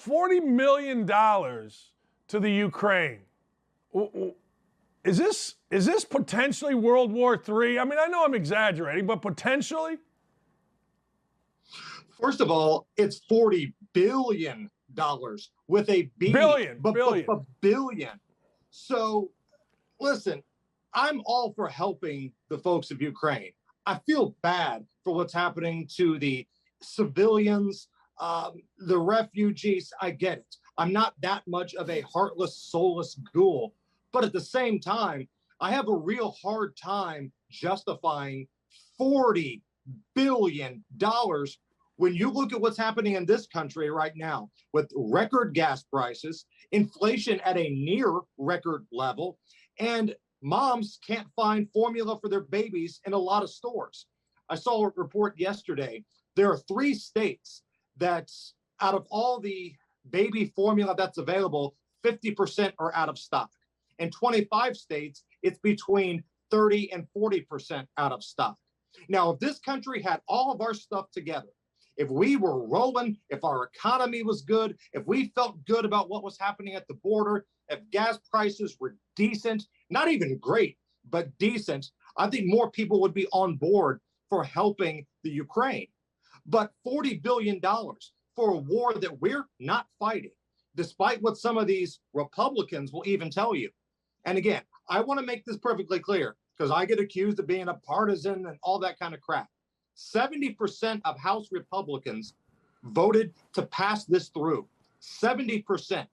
$40 million to the Ukraine. Is this potentially World War III? I mean, I know I'm exaggerating, but potentially? First of all, it's $40 billion with a B. Billion. Billion. So, listen, I'm all for helping the folks of Ukraine. I feel bad for what's happening to the civilians, the refugees. I get it. I'm not that much of a heartless, soulless ghoul. But at the same time, I have a real hard time justifying $40 billion when you look at what's happening in this country right now with record gas prices, inflation at a near record level, and moms can't find formula for their babies in a lot of stores. I saw a report yesterday. There are 3 states that out of all the baby formula that's available, 50% are out of stock. In 25 states, it's between 30 and 40% out of stock. Now, if this country had all of our stuff together, if we were rolling, if our economy was good, if we felt good about what was happening at the border, if gas prices were decent, not even great, but decent, I think more people would be on board for helping the Ukraine. But $40 billion for a war that we're not fighting, despite what some of these Republicans will even tell you. And again, I want to make this perfectly clear because I get accused of being a partisan and all that kind of crap. 70% of House Republicans voted to pass this through. 70%.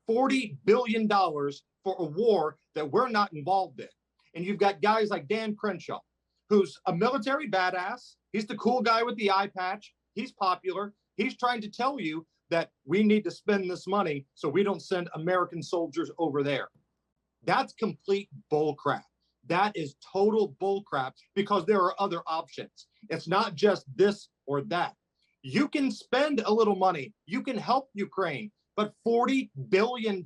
$40 billion for a war that we're not involved in. And you've got guys like Dan Crenshaw, who's a military badass. He's the cool guy with the eye patch. He's popular. He's trying to tell you that we need to spend this money so we don't send American soldiers over there. That's complete bull crap. That is total bull crap because there are other options. It's not just this or that. You can spend a little money. You can help Ukraine, but $40 billion?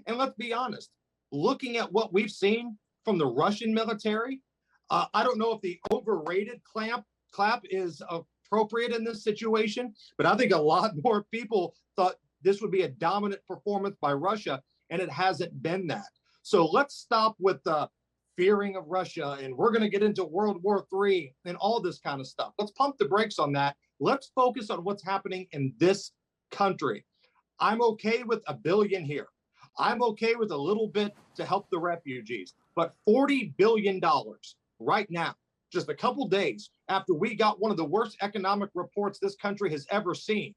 And let's be honest, looking at what we've seen from the Russian military, I don't know if the overrated clap is appropriate in this situation, but I think a lot more people thought this would be a dominant performance by Russia, and it hasn't been that. So let's stop with the fearing of Russia, and we're going to get into World War III and all this kind of stuff. Let's pump the brakes on that. Let's focus on what's happening in this country. I'm okay with $1 billion here. I'm okay with a little bit to help the refugees, but $40 billion right now, just a couple days after we got one of the worst economic reports this country has ever seen,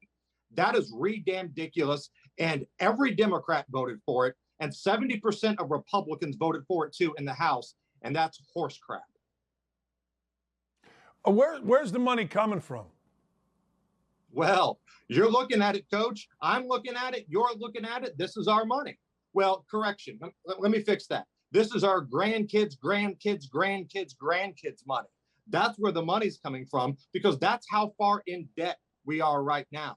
that is re-damn-diculous, and every Democrat voted for it, and 70% of Republicans voted for it too in the House, and that's horse crap. Where's the money coming from? Well, you're looking at it, Coach. I'm looking at it. You're looking at it. This is our money. Well, correction. Let me fix that. This is our grandkids' money. That's where the money's coming from because that's how far in debt we are right now.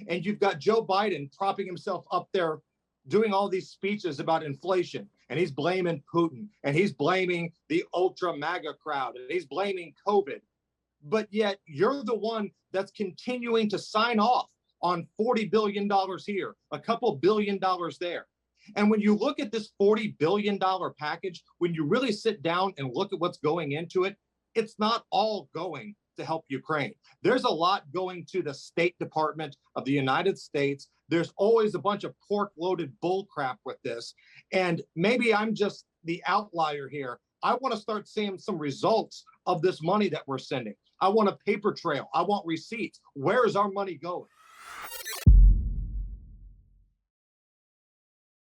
And you've got Joe Biden propping himself up there doing all these speeches about inflation, and he's blaming Putin, and he's blaming the ultra MAGA crowd, and he's blaming COVID. But yet you're the one that's continuing to sign off on $40 billion here, a couple $1 billion there. And when you look at this $40 billion package, when you really sit down and look at what's going into it, it's not all going to help Ukraine. There's a lot going to the State Department of the United States. There's always a bunch of pork-loaded bull crap with this. And maybe I'm just the outlier here. I want to start seeing some results of this money that we're sending. I want a paper trail. I want receipts. Where is our money going?